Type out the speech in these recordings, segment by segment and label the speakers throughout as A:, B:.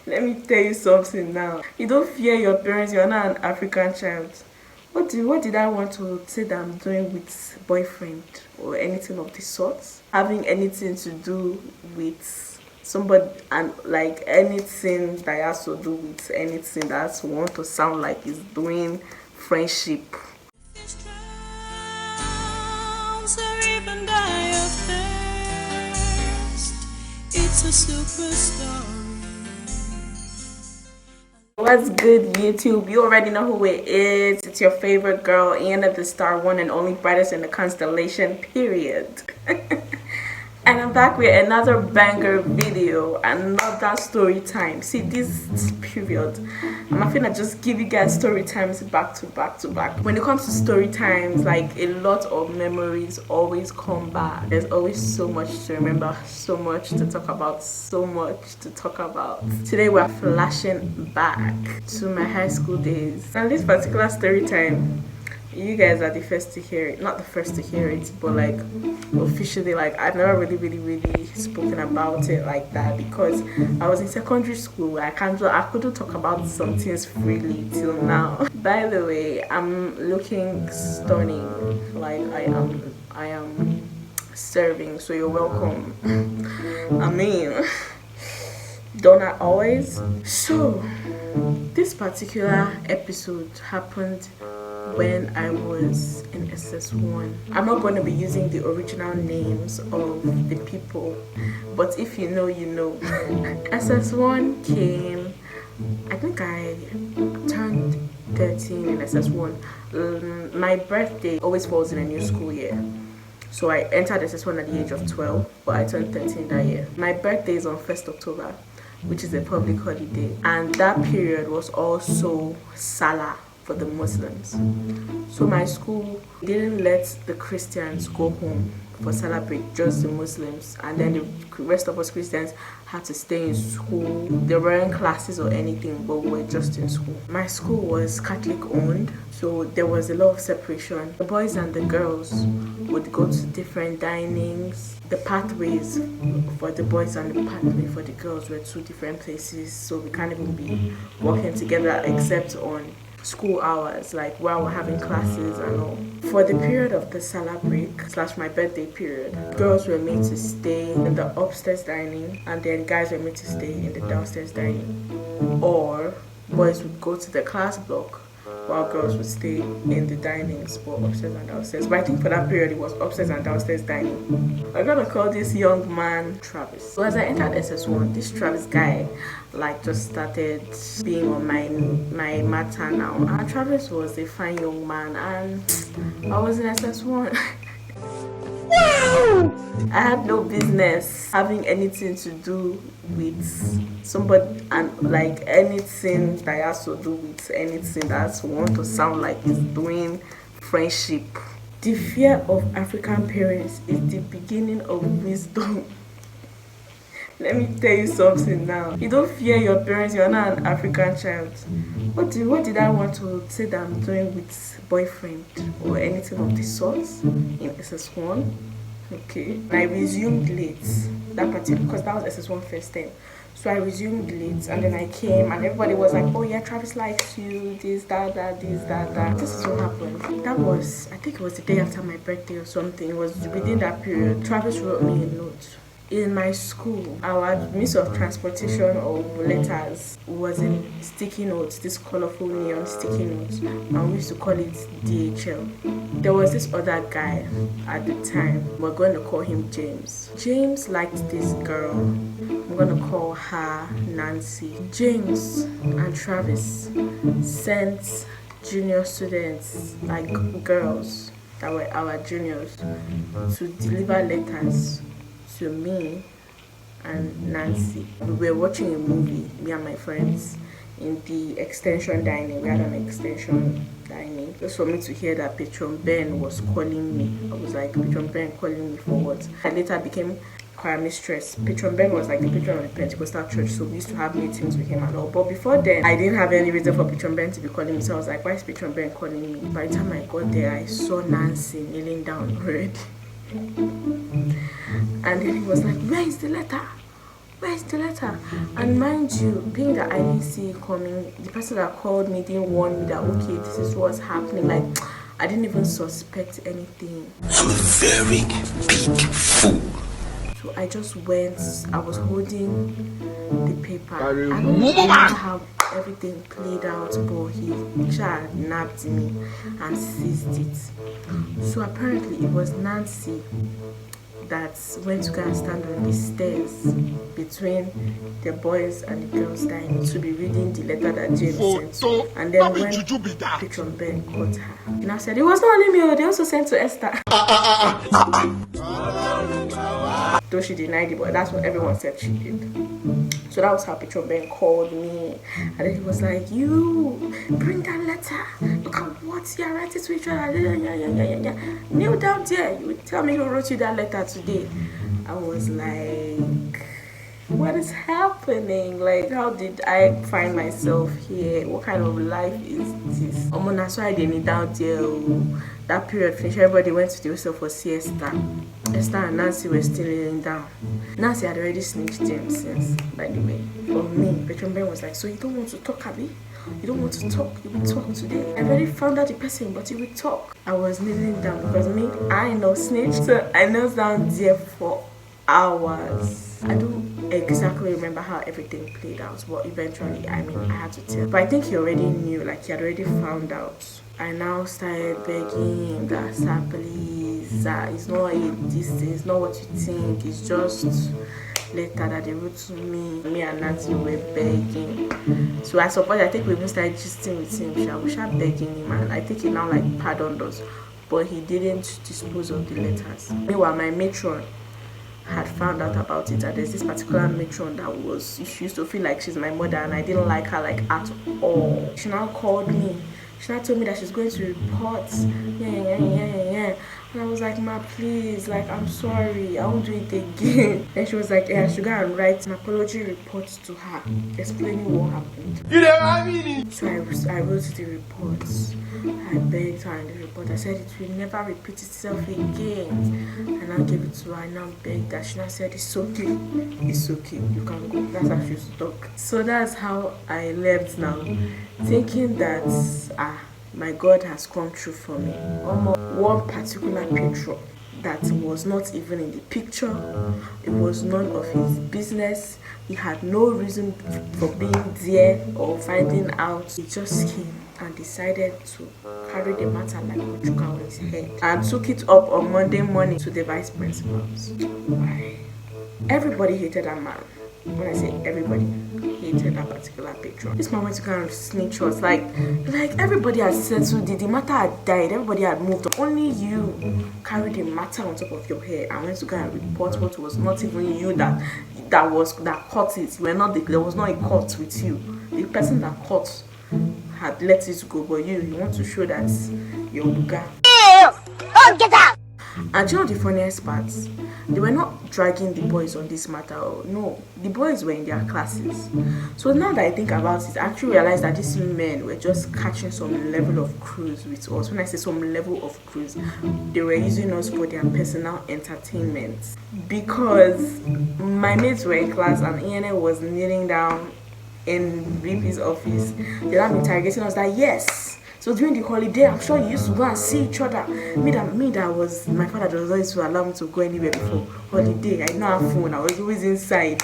A: Let me tell you something now. You don't fear your parents, you're not an African child. What did I want to say that I'm doing with boyfriend or anything of the sort? Having anything to do with somebody and like anything that has to do with anything that want to sound like is doing friendship. It's a super story. What's good, YouTube? You already know who it is. It's your favorite girl, Anna, the star, one and only brightest in the constellation, period. And I'm back with another banger video, another story time. See, this period, I'm gonna just give you guys story times back to back to back. When it comes to story times, like a lot of memories always come back. There's always so much to remember, so much to talk about, so much to talk about. Today we're flashing back to my high school days. And this particular story time, you guys are the first to hear it. Not the first to hear it, but like officially, like I've never really spoken about it like that because I was in secondary school. I couldn't talk about some things freely till now. By the way, I'm looking stunning. Like I am serving, so you're welcome. I mean, don't I always? So this particular episode happened when I was in SS1. I'm not going to be using the original names of the people, but if you know, you know. SS1 came, I think I turned 13 in SS1. My birthday always falls in a new school year. So I entered SS1 at the age of 12, but I turned 13 that year. My birthday is on 1st October, which is a public holiday. And that period was also Salah for the Muslims. So my school didn't let the Christians go home for celebrate, just the Muslims, and then the rest of us Christians had to stay in school. There weren't classes or anything, but we were just in school. My school was Catholic owned, so there was a lot of separation. The boys and the girls would go to different dinings. The pathways for the boys and the pathway for the girls were two different places, so we can't even be walking together except on school hours, like while we're having classes and all. For the period of the Salah break / my birthday period, girls were made to stay in the upstairs dining and then guys were made to stay in the downstairs dining, or boys would go to the class block while girls would stay in the dinings for upstairs and downstairs. But I think for that period it was upstairs and downstairs dining. I'm gonna call this young man Travis. So as I entered SS1, this Travis guy like just started being on my matter now. And Travis was a fine young man and I was in SS1. I had no business having anything to do with somebody and like anything that has to do with anything that want to sound like is doing friendship. The fear of African parents is the beginning of wisdom. Let me tell you something now. You don't fear your parents, you're not an African child. What did I want to say that I'm doing with boyfriend or anything of the sort in SS1? Okay. I resumed late that particular because that was SS1 first time. So I resumed late and then I came and everybody was like, oh yeah, Travis likes you, this, that. This is what happened. That was, I think it was the day after my birthday or something. It was within that period. Travis wrote me a note. In my school, our means of transportation of letters was in sticky notes, this colorful neon sticky notes, and we used to call it DHL. There was this other guy at the time, we're going to call him James. James liked this girl, I'm going to call her Nancy. James and Travis sent junior students, like girls that were our juniors, to deliver letters to me and Nancy. We were watching a movie, me and my friends, in the extension dining. We had an extension dining. Just for me to hear that Patron Ben was calling me. I was like, Patron Ben calling me for what? I later became choir mistress. Patron Ben was like the patron of the Pentecostal church, so we used to have meetings with him and all. But before then, I didn't have any reason for Patron Ben to be calling me, so I was like, why is Patron Ben calling me? By the time I got there, I saw Nancy kneeling down already. And then he was like, where is the letter? where's the letter? And mind you, being that I didn't see it coming, the person that called me didn't warn me that, okay, this is what's happening. Like, I didn't even suspect anything.
B: I'm a very big fool.
A: So I just went, I was holding the paper. I don't remember how everything played out, but he just nabbed me and seized it. So apparently it was Nancy that went to go and stand on the stairs between the boys and the girls' time to be reading the letter that James sent. And then when Patron Ben caught her, he now said, it was not only me, they also sent to Esther. Though she denied it, but that's what everyone said she did. So that was how Patron Ben called me. And then he was like, you bring that letter. Look at what you're writing to each other. Kneel down there. You tell me who wrote you that letter today. I was like, what is happening? Like, how did I find myself here? What kind of life is this? That's why I didn't down there. That period finished, everybody went to the hostel for siesta. Esther and Nancy were still laying down. Nancy had already snitched James since, by the way. For me, Patron Ben was like, so you don't want to talk, Abby? You don't want to talk? You will talk today. I already found out the person, but you will talk. I was kneeling down because me, I know snitch. So I knelt down there for hours. I don't exactly remember how everything played out, but eventually, I had to tell. But I think he already knew, like he had already found out. I now started begging him that, sir, please, it's not this thing, it's not what you think, it's just letter that they wrote to me. Me and Nancy were begging. So I suppose, I think we even started gisting with him. We started begging him, and I think he now like pardoned us, but he didn't dispose of the letters. Meanwhile, my matron had found out about it, and there's this particular matron that she used to feel like she's my mother, and I didn't like her like at all. She now called me. She now told me that she's going to report. Yeah. And I was like, ma, please, like, I'm sorry, I won't do it again. Then she was like, yeah, I should go and write an apology report to her, explaining what happened. You know what I mean? So I wrote the report. I begged her in the report. I said it will never repeat itself again. And I gave it to her. I now begged her. She now said, it's okay. It's okay. You can go. That's how she used to talk. So that's how I left now, thinking that, my God has come true for me. One particular patron that was not even in the picture, it was none of his business. He had no reason for being there or finding out. He just came and decided to carry the matter like Ojuka on his head and took it up on Monday morning to the vice principals. Why? Everybody hated that man. When I say everybody hated that particular patron, this man went to kind of snitch us. Like everybody had settled, the matter had died, everybody had moved on. Only you carried the matter on top of your head and went to go and report what was not even you that caught it. You were not there was not a court with you. The person that caught had let it go, but you want to show that you're Buga. Get out! And you know the funniest part? They were not dragging the boys on this matter. No, the boys were in their classes. So now that I think about it, I actually realized that these men were just catching some level of cruise with us. When I say some level of cruise, they were using us for their personal entertainment. Because my mates were in class and Ian was kneeling down in VP's office. They were interrogating us that, yes. So during the holiday, I'm sure you used to go and see each other. My father does not used to allow me to go anywhere before holiday. I didn't have phone. I was always inside.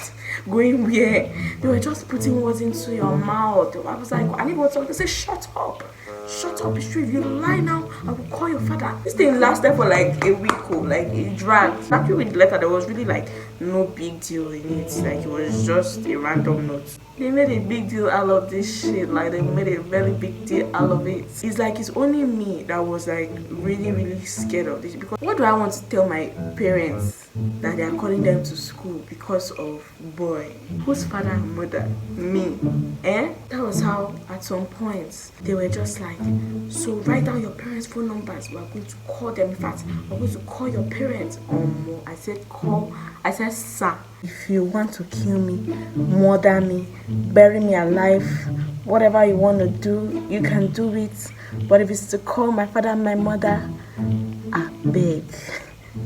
A: Going where? They were just putting words into your mouth. I was like, I need what to say. Shut up. Shut up, it's true. If you lie now, I will call your father. This thing lasted for like a week, like it dragged. Actually, with the letter, there was really like no big deal in it. Like it was just a random note. They made a big deal out of this shit. Like they made a very big deal out of it. It's like it's only me that was like really scared of this. Because what do I want to tell my parents that they are calling them to school because of boy? Whose father and mother? Me. That was how at some point they were just like, so write down your parents' phone numbers. We are going to call them. In fact, we're going to call your parents. I said call. I said, sir, if you want to kill me, murder me, bury me alive, whatever you want to do, you can do it. But if it's to call my father and my mother, I beg.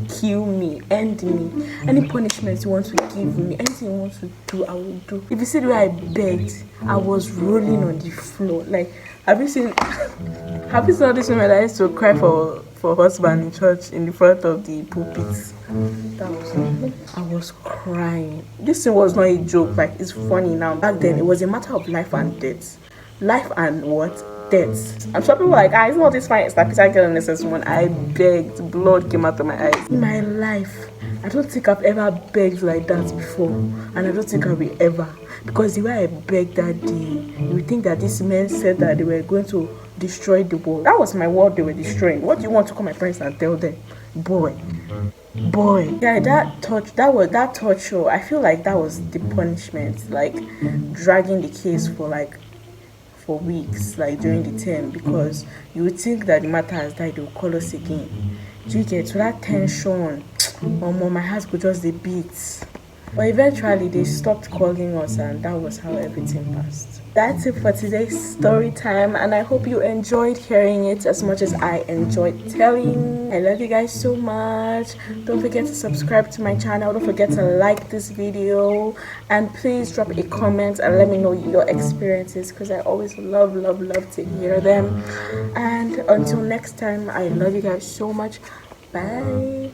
A: kill me, end me. Any punishment you want to give me, anything you want to do, I will do. If you see the way I begged, I was rolling on the floor. Like, have you seen all these women that used to cry for husband in church in the front of the pulpits? That was me. I was crying. This thing was not a joke, like it's funny now. Back then it was a matter of life and death. Life and what? Death. I'm sure people were like, it's not this fine, it's like Peter Girl and SS1. I begged, blood came out of my eyes. In my life, I don't think I've ever begged like that before. And I don't think I will ever. Because the way I begged that day, you would think that these men said that they were going to destroy the world. That was my world they were destroying. What do you want to call my parents and tell them? Boy, yeah, that torture show. I feel like that was the punishment, like dragging the case for weeks, like during the term, because you would think that the matter has died, they will call us again. Do you get? So that tension, my heart could just the beat. But eventually they stopped calling us, and that was how everything passed. That's it for today's story time, and I hope you enjoyed hearing it as much as I enjoyed telling. I love you guys so much. Don't forget to subscribe to my channel. Don't forget to like this video, and please drop a comment and let me know your experiences, because I always love to hear them. And until next time, I love you guys so much. Bye.